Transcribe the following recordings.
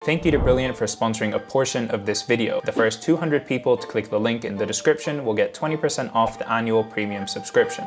Thank you to Brilliant for sponsoring a portion of this video. The first 200 people to click the link in the description will get 20% off the annual premium subscription.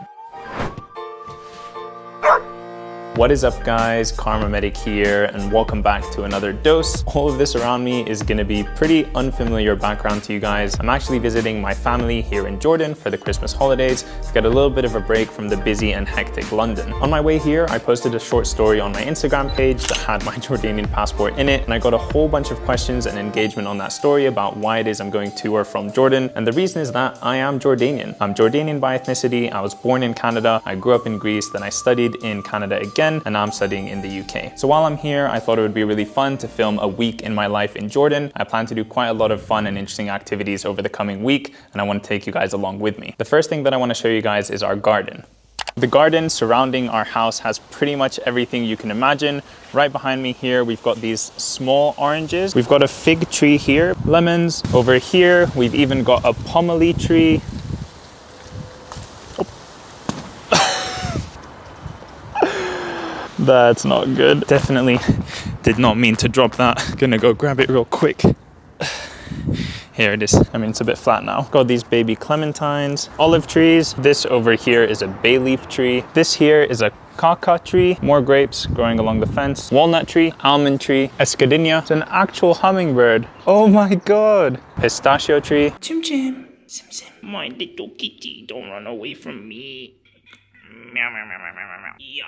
What is up guys, Kharma Medic here and welcome back to another dose. All of this around me is going to be pretty unfamiliar background to you guys. I'm actually visiting my family here in Jordan for the Christmas holidays to get a little bit of a break from the busy and hectic London. On my way here, I posted a short story on my Instagram page that had my Jordanian passport in it, and I got a whole bunch of questions and engagement on that story about why it is I'm going to or from Jordan. And the reason is that I am Jordanian. I'm Jordanian by ethnicity. I was born in Canada. I grew up in Greece, then I studied in Canada again, and now I'm studying in the UK. So while I'm here, I thought it would be really fun to film a week in my life in Jordan. I plan to do quite a lot of fun and interesting activities over the coming week, and I want to take you guys along with me. The first thing that I want to show you guys is our garden. The garden surrounding our house has pretty much everything you can imagine. Right behind me here, we've got these small oranges. We've got a fig tree here, lemons. Over here, we've even got a pomelo tree. That's not good. Definitely did not mean to drop that. Gonna go grab it real quick. Here it is. I mean, it's a bit flat now. Got these baby clementines, olive trees. This over here is a bay leaf tree. This here is a kaka tree, more grapes growing along the fence, walnut tree, almond tree, escadilla. It's an actual hummingbird. Oh my God. Pistachio tree. Chim chim, sim sim. My little kitty, don't run away from me. Meow, meow, meow, meow, meow, meow. Yeah.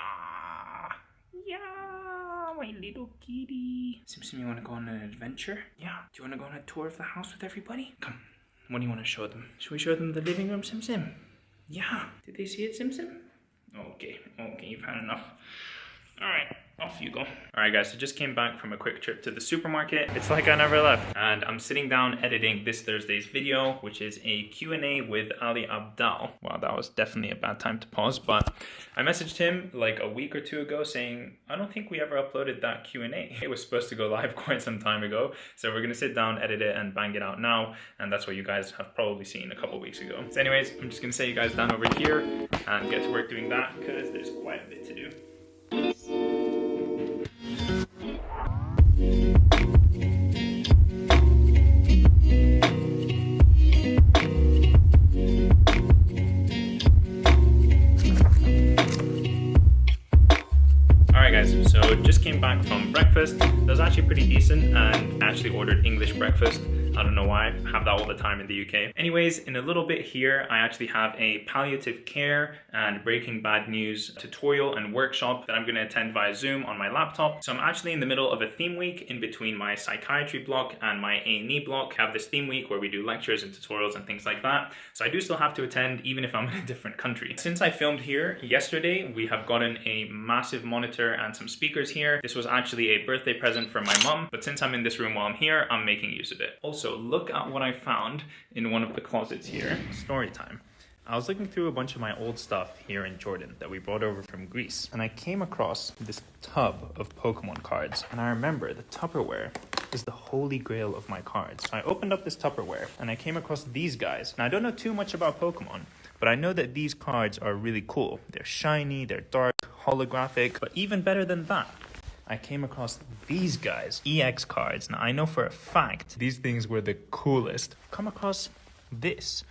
Yeah, my little kitty. Sim Sim, you want to go on an adventure? Yeah. Do you want to go on a tour of the house with everybody? Come. What do you want to show them? Should we show them the living room, Sim Sim? Yeah. Did they see it, Sim Sim? Okay. Okay, you've had enough. All right. Off you go. All right guys, so just came back from a quick trip to the supermarket. It's like I never left. And I'm sitting down editing this Thursday's video, which is a Q&A with Ali Abdal. Wow, that was definitely a bad time to pause, but I messaged him like a week or two ago saying, I don't think we ever uploaded that Q&A. It was supposed to go live quite some time ago. So we're gonna sit down, edit it and bang it out now. And that's what you guys have probably seen a couple weeks ago. So anyways, I'm just gonna set you guys down over here and get to work doing that because there's quite a bit to do. Alright guys, so just came back from breakfast. That was actually pretty decent and I actually ordered English breakfast. I don't know why, I have that all the time in the UK. Anyways, in a little bit here, I actually have a palliative care and Breaking Bad News tutorial and workshop that I'm gonna attend via Zoom on my laptop. So I'm actually in the middle of a theme week in between my psychiatry block and my A&E block. I have this theme week where we do lectures and tutorials and things like that. So I do still have to attend even if I'm in a different country. Since I filmed here yesterday, we have gotten a massive monitor and some speakers here. This was actually a birthday present for my mum, but since I'm in this room while I'm here, I'm making use of it. Also, look at what I found in one of the closets here. Story time. I was looking through a bunch of my old stuff here in Jordan that we brought over from Greece, and I came across this tub of Pokemon cards. And I remember the Tupperware is the holy grail of my cards. So I opened up this Tupperware and I came across these guys. Now I don't know too much about Pokemon, but I know that these cards are really cool. They're shiny, they're dark, holographic, but even better than that, I came across these guys, EX cards. Now I know for a fact these things were the coolest. Come across this.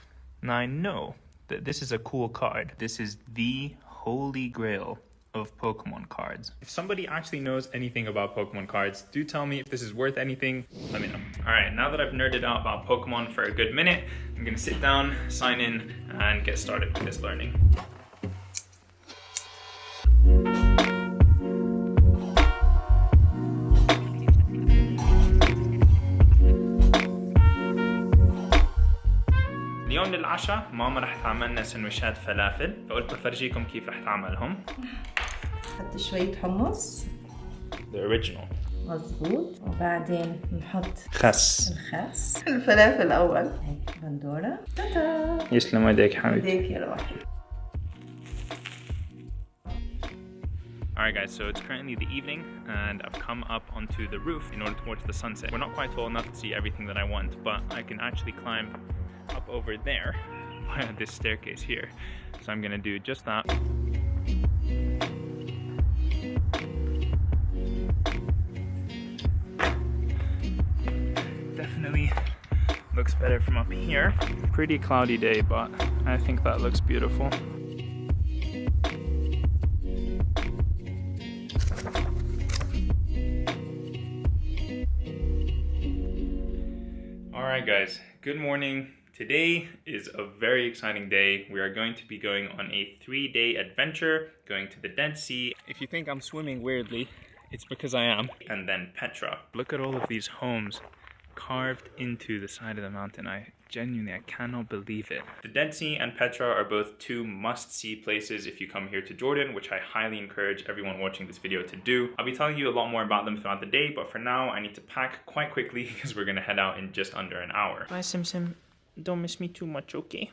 Now I know that this is a cool card. This is the holy grail of Pokemon cards. If somebody actually knows anything about Pokemon cards, do tell me if this is worth anything. Let me know. All right, now that I've nerded out about Pokemon for a good minute, I'm gonna sit down, sign in, and get started with this learning. اليوم للعشاء ماما رح تعمل لنا سندويشات فلافل، فقلت بفرجيكم كيف رح تعملهم. نحط شوية حمص. The original. مظبوط. وبعدين نحط خس. الخس. الفلافل أول. هيك بندورة. تاتا. يسلم ايديك حبيبي. ايديك يا روحي. Alright guys, so it's currently the evening and I've come up onto the roof in order to watch the sunset. We're not quite tall enough to see everything that I want, but I can actually climb up over there via this staircase here. So I'm gonna do just that. looks better from up here. Pretty cloudy day, but I think that looks beautiful. Alright guys, good morning. Today is a very exciting day. We are going to be going on a 3-day adventure, going to the Dead Sea. If you think I'm swimming weirdly, it's because I am. And then Petra. Look at all of these homes carved into the side of the mountain. I cannot believe it. The Dead Sea and Petra are both two must-see places if you come here to Jordan, which I highly encourage everyone watching this video to do. I'll be telling you a lot more about them throughout the day, but for now I need to pack quite quickly because we're gonna head out in just under an hour. Bye Sim Sim, don't miss me too much, okay?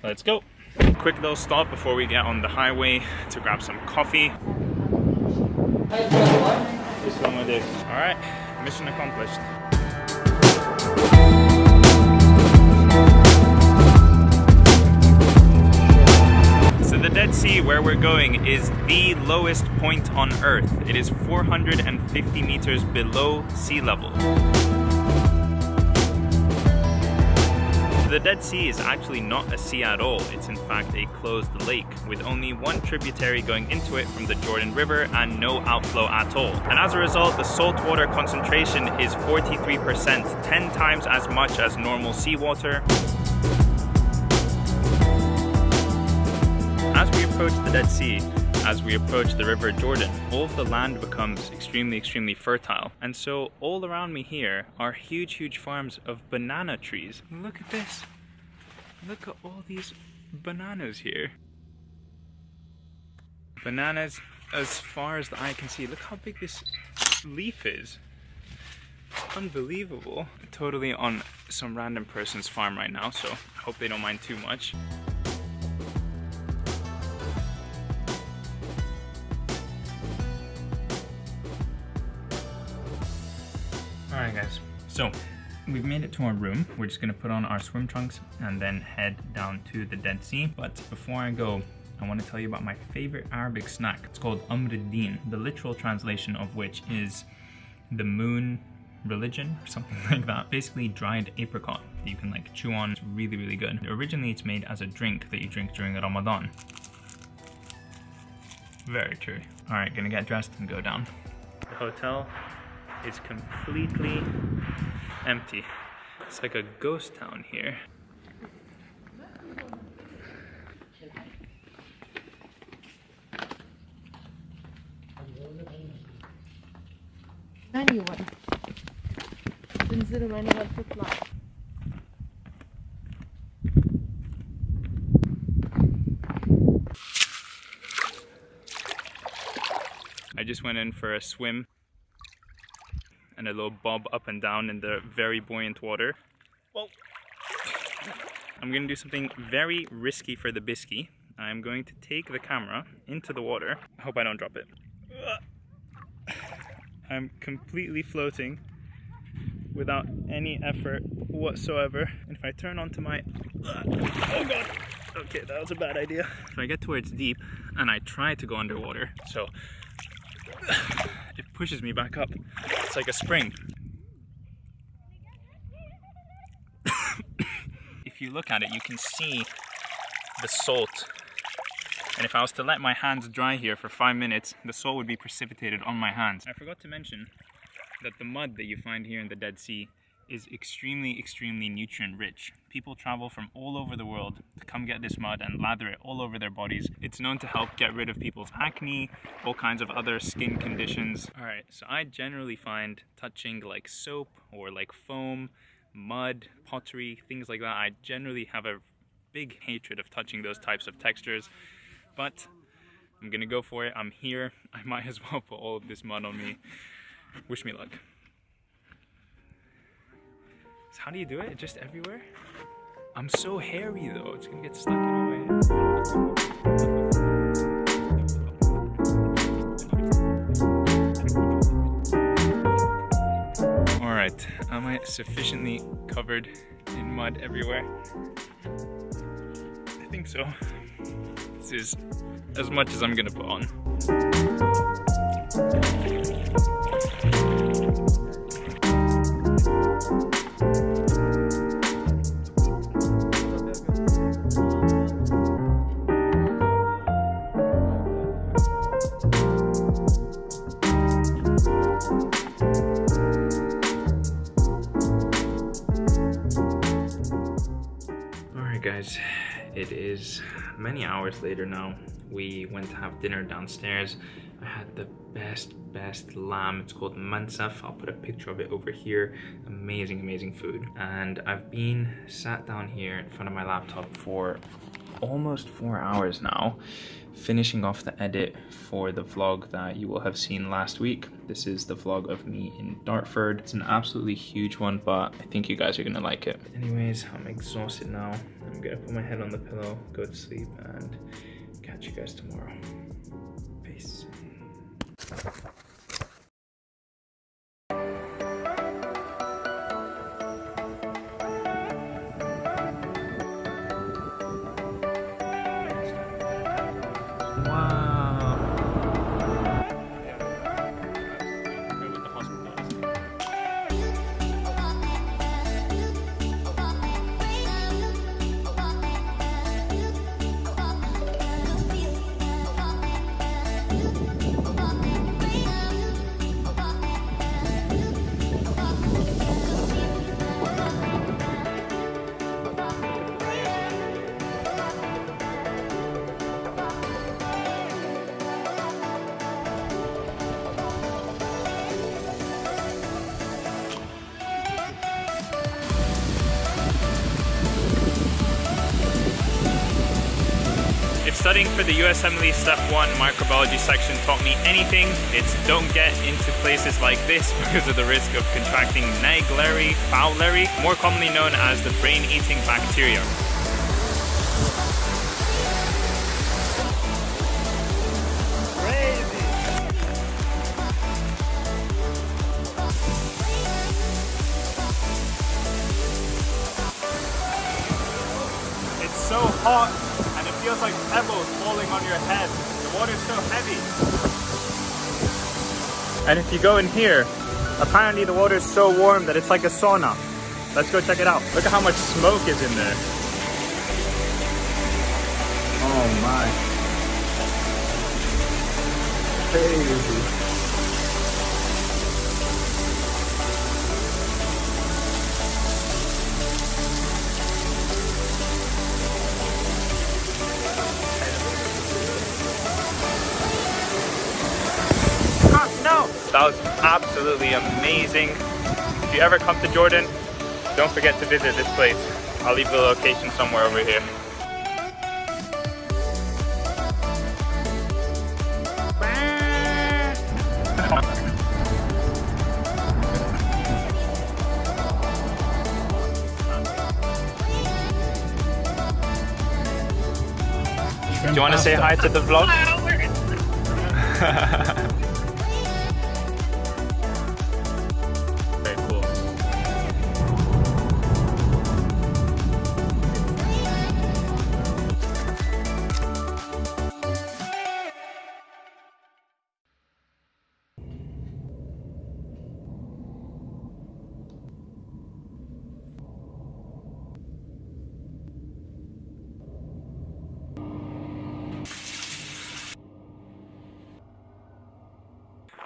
Let's go. Quick little stop before we get on the highway to grab some coffee. Alright, mission accomplished. So the Dead Sea, where we're going, is the lowest point on Earth. It is 450 meters below sea level. The Dead Sea is actually not a sea at all. It's in fact a closed lake with only one tributary going into it from the Jordan River and no outflow at all. And as a result, the saltwater concentration is 43%, 10 times as much as normal seawater. As we approach the Dead Sea, as we approach the River Jordan, all of the land becomes extremely fertile. And so all around me here are huge farms of banana trees. Look at this. Look at all these bananas here. Bananas as far as the eye can see. Look how big this leaf is. Unbelievable. Totally on some random person's farm right now, so I hope they don't mind too much. Alright guys, so we've made it to our room. We're just gonna put on our swim trunks and then head down to the Dead Sea. But before I go, I want to tell you about my favorite Arabic snack. It's called Amruddin, the literal translation of which is the moon religion or something like that. Basically dried apricot that you can like chew on. It's really good. Originally it's made as a drink that you drink during Ramadan. Very true. Alright, gonna get dressed and go down. The hotel is completely empty. It's like a ghost town here. I just went in for a swim and a little bob up and down in the very buoyant water. Whoa. I'm gonna do something very risky for the biscuit. I'm going to take the camera into the water. I hope I don't drop it. I'm completely floating without any effort whatsoever. And if I turn onto my... Oh god! Okay, that was a bad idea. If I get to where it's deep and I try to go underwater, so it pushes me back up. It's like a spring. If you look at it, you can see the salt. And if I was to let my hands dry here for 5 minutes, the salt would be precipitated on my hands. I forgot to mention that the mud that you find here in the Dead Sea is extremely nutrient rich. People travel from all over the world to come get this mud and lather it all over their bodies. It's known to help get rid of people's acne, all kinds of other skin conditions. Alright, so I generally find touching like soap or like foam, mud, pottery, things like that, I generally have a big hatred of touching those types of textures. But I'm gonna go for it. I'm here. I might as well put all of this mud on me. Wish me luck. So how do you do it? Just everywhere? I'm so hairy though. It's gonna get stuck in my way. Alright, am I sufficiently covered in mud everywhere? I think so. This is as much as I'm gonna put on. Alright guys, it is many hours later now. We went to have dinner downstairs. I had the best lamb. It's called mansaf. I'll put a picture of it over here. Amazing food. And I've been sat down here in front of my laptop for almost 4 hours now, finishing off the edit for the vlog that you will have seen last week. This is the vlog of me in Dartford. It's an absolutely huge one, but I think you guys are gonna like it. Anyways, I'm exhausted now. I'm gonna put my head on the pillow, go to sleep, and catch you guys tomorrow. Peace. Studying for the USMLE Step 1 microbiology section taught me anything, it's don't get into places like this because of the risk of contracting Naegleria fowleri, more commonly known as the brain-eating bacteria. It's so hot. It feels like pebbles falling on your head. The water's so heavy. And if you go in here, apparently the water is so warm that it's like a sauna. Let's go check it out. Look at how much smoke is in there. Oh my. Crazy. That was absolutely amazing. If you ever come to Jordan, don't forget to visit this place. I'll leave the location somewhere over here. Do you want to say hi to the vlog?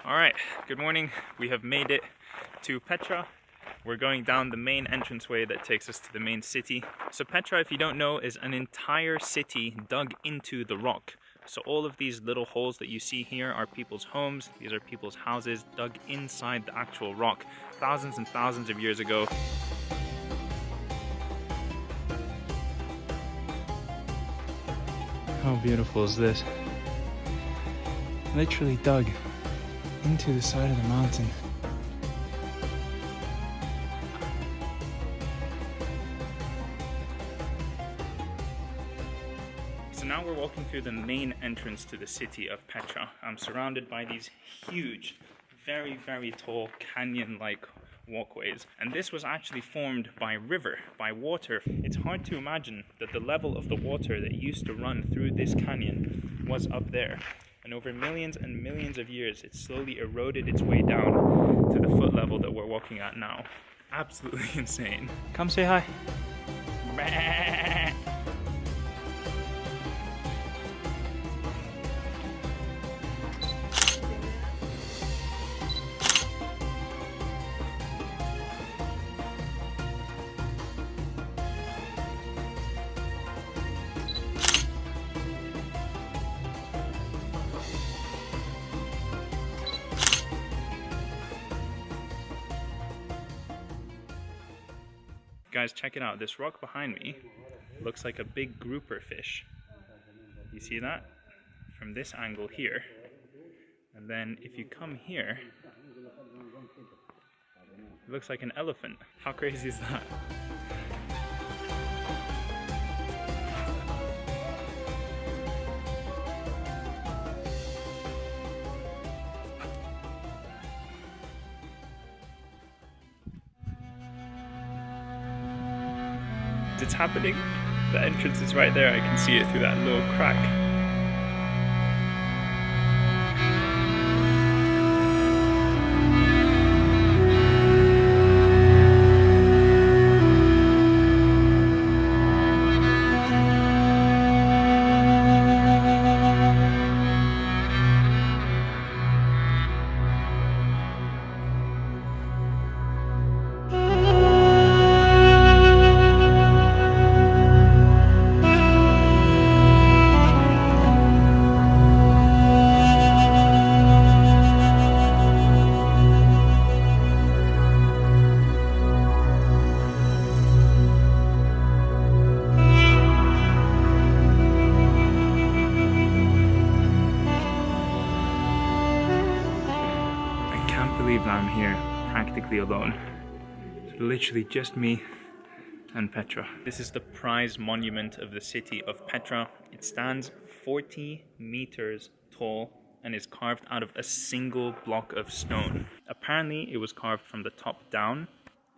Alright, good morning. We have made it to Petra. We're going down the main entranceway that takes us to the main city. So Petra, if you don't know, is an entire city dug into the rock. So all of these little holes that you see here are people's homes. These are people's houses dug inside the actual rock thousands and thousands of years ago. How beautiful is this? Literally dug into the side of the mountain. So now we're walking through the main entrance to the city of Petra. I'm surrounded by these huge, very tall canyon-like walkways. And this was actually formed by river, by water. It's hard to imagine that the level of the water that used to run through this canyon was up there. And over millions and millions of years, it slowly eroded its way down to the foot level that we're walking at now. Absolutely insane. Come say hi. Guys, check it out. This rock behind me looks like a big grouper fish. You see that? From this angle here. And then if you come here, it looks like an elephant. How crazy is that? It's happening. The entrance is right there. I can see it through that little crack. I'm here practically alone. It's literally just me and Petra. This is the prize monument of the city of Petra. It stands 40 meters tall and is carved out of a single block of stone. Apparently it was carved from the top down,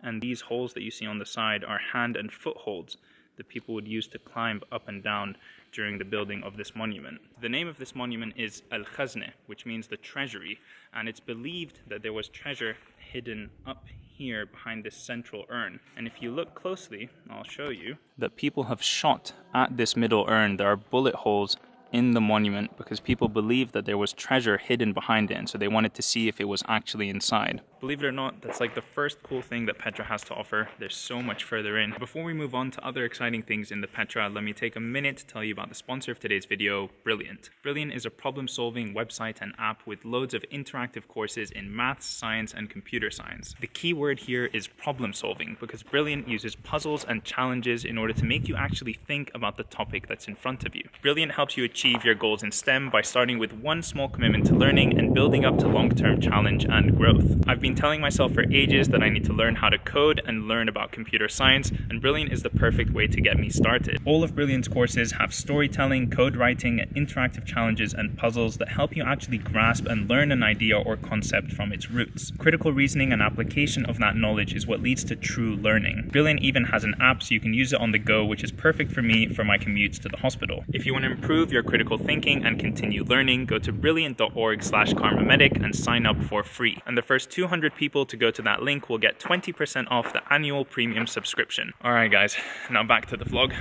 and these holes that you see on the side are hand and footholds that people would use to climb up and down during the building of this monument. The name of this monument is Al-Khazne, which means the treasury, and it's believed that there was treasure hidden up here behind this central urn. And if you look closely, I'll show you that people have shot at this middle urn. There are bullet holes in the monument because people believe that there was treasure hidden behind it, and so they wanted to see if it was actually inside. Believe it or not, that's like the first cool thing that Petra has to offer. There's so much further in. Before we move on to other exciting things in the Petra, let me take a minute to tell you about the sponsor of today's video, Brilliant. Brilliant is a problem-solving website and app with loads of interactive courses in maths, science, and computer science. The key word here is problem-solving because Brilliant uses puzzles and challenges in order to make you actually think about the topic that's in front of you. Brilliant helps you achieve your goals in STEM by starting with one small commitment to learning and building up to long-term challenge and growth. I've been telling myself for ages that I need to learn how to code and learn about computer science, and Brilliant is the perfect way to get me started. All of Brilliant's courses have storytelling, code writing, interactive challenges, and puzzles that help you actually grasp and learn an idea or concept from its roots. Critical reasoning and application of that knowledge is what leads to true learning. Brilliant even has an app so you can use it on the go, which is perfect for me for my commutes to the hospital. If you want to improve your critical thinking and continue learning, go to brilliant.org/KharmaMedic and sign up for free. And the first 200 people to go to that link will get 20% off the annual premium subscription. Alright guys, now back to the vlog.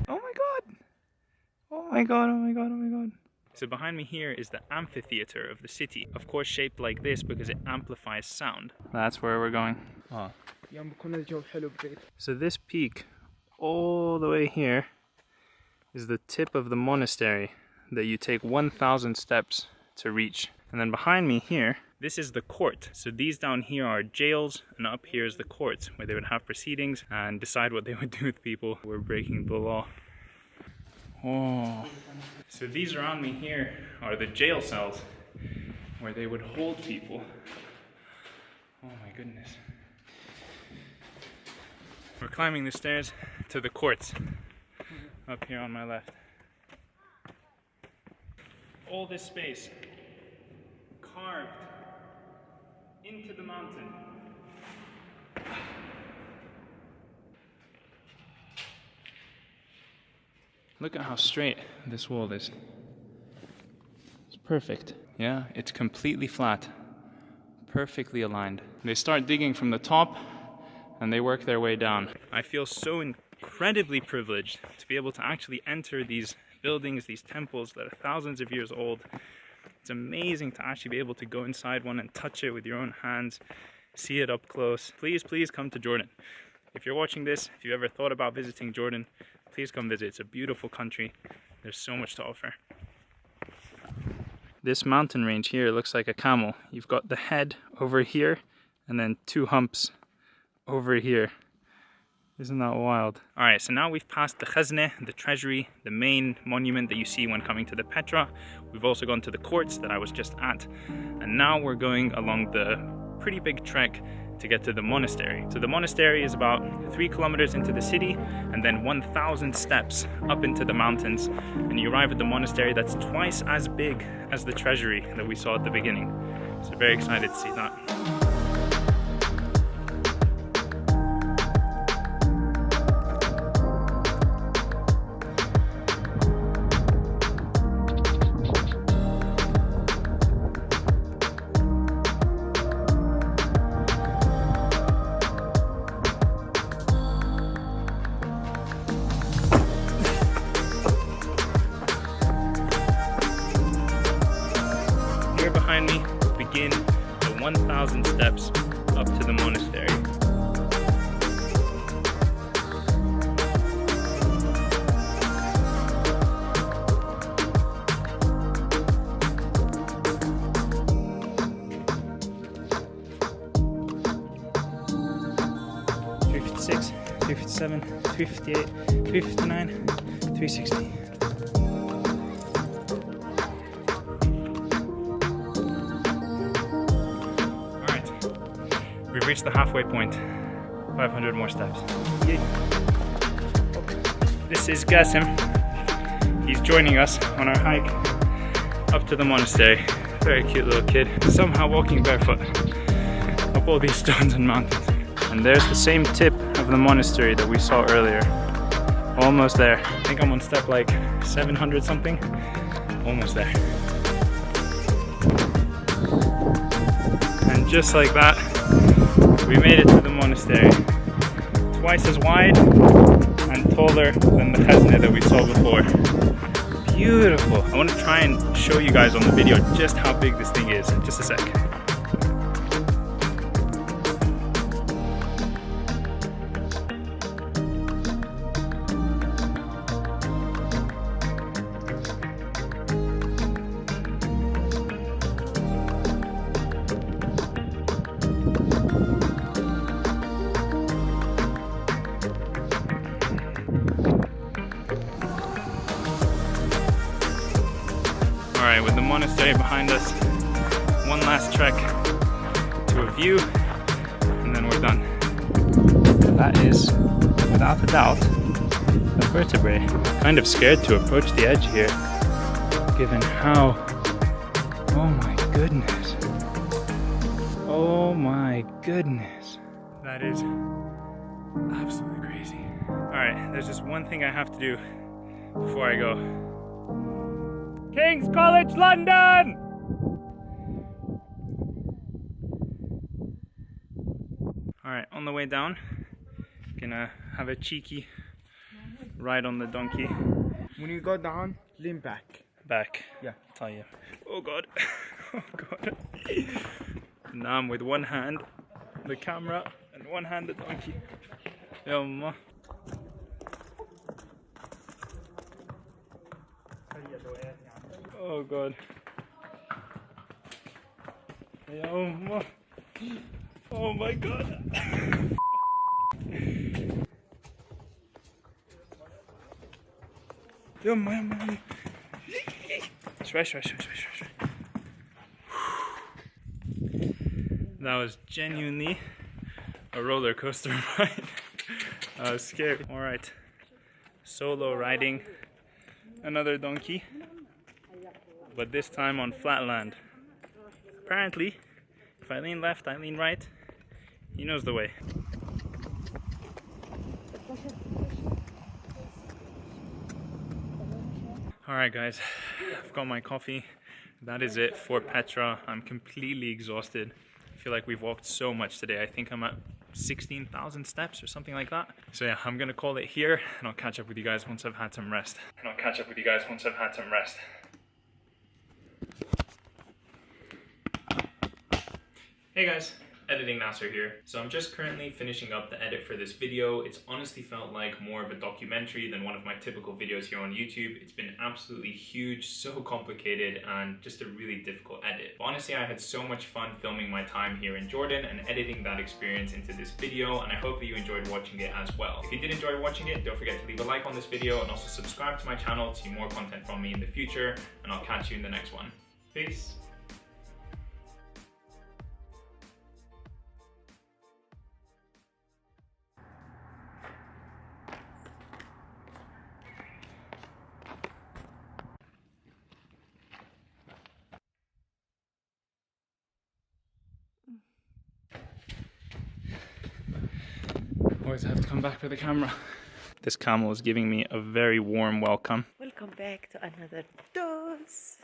Oh my god! Oh my god, oh my god, oh my god. So behind me here is the amphitheater of the city. Of course shaped like this because it amplifies sound. That's where we're going. Oh. So this peak all the way here is the tip of the monastery that you take 1,000 steps to reach. And then behind me here, this is the court. So these down here are jails, and up here is the courts where they would have proceedings and decide what they would do with people who were breaking the law. Oh. So these around me here are the jail cells where they would hold people. Oh my goodness. We're climbing the stairs to the courts up here on my left. All this space carved into the mountain. Look at how straight this wall is. It's perfect. Yeah, it's completely flat. Perfectly aligned. They start digging from the top and they work their way down. I feel so incredibly privileged to be able to actually enter these buildings, these temples that are thousands of years old. It's amazing to actually be able to go inside one and touch it with your own hands, see it up close. Please, please come to Jordan. If you're watching this, if you've ever thought about visiting Jordan, please come visit. It's a beautiful country. There's so much to offer. This mountain range here looks like a camel. You've got the head over here and then two humps over here. Isn't that wild? Alright, so now we've passed the Khazne, the treasury, the main monument that you see when coming to the Petra. We've also gone to the courts that I was just at. And now we're going along the pretty big trek to get to the monastery. So the monastery is about 3 kilometers into the city and then 1,000 steps up into the mountains. And you arrive at the monastery that's twice as big as the treasury that we saw at the beginning. So very excited to see that. Behind me begin the 1,000 steps up to the monastery. $356, $357, $358, $359, $360. We've reached the halfway point. 500 more steps. Yay. This is Qasim. He's joining us on our hike up to the monastery. Very cute little kid. Somehow walking barefoot up all these stones and mountains. And there's the same tip of the monastery that we saw earlier. Almost there. I think I'm on step like 700 something. Almost there. And just like that, we made it to the monastery. Twice as wide and taller than the Khazne that we saw before. Beautiful. I want to try and show you guys on the video just how big this thing is in just a sec. Alright, with the monastery behind us, one last trek to a view, and then we're done. That is, without a doubt, a vertebrae. Kind of scared to approach the edge here, given how... Oh my goodness. Oh my goodness. That is absolutely crazy. Alright, there's just one thing I have to do before I go. King's College London! Alright, on the way down, gonna have a cheeky ride on the donkey. When you go down, lean back. Back? Yeah. I'll tell you. Oh god. Oh god. Now I'm with one hand the camera and one hand the donkey. Yumma. Oh god. Yumma. Oh my god. Yumma. Swish. That was genuinely a roller coaster ride. That was scary. Alright. Solo riding another donkey, but this time on flat land. Apparently, if I lean left, I lean right. He knows the way. Alright guys, I've got my coffee. That is it for Petra. I'm completely exhausted. I feel like we've walked so much today. I think I'm at 16,000 steps or something like that. So yeah, I'm gonna call it here and I'll catch up with you guys once I've had some rest. Hey guys, Editing Nasser here. So I'm just currently finishing up the edit for this video. It's honestly felt like more of a documentary than one of my typical videos here on YouTube. It's been absolutely huge, so complicated, and just a really difficult edit. But honestly, I had so much fun filming my time here in Jordan and editing that experience into this video, and I hope that you enjoyed watching it as well. If you did enjoy watching it, don't forget to leave a like on this video and also subscribe to my channel to see more content from me in the future, and I'll catch you in the next one. Peace! Always have to come back for the camera. This camel is giving me a very warm welcome. Welcome back to another dose.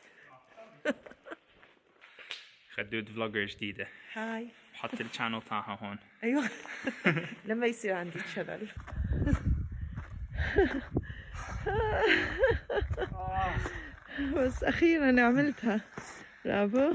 خدود فلوجر جديدة. هاي. حط الشانل تاعها هون. ايوه. لما يصير عندي شلل. بس اخيرا عملتها. برافو.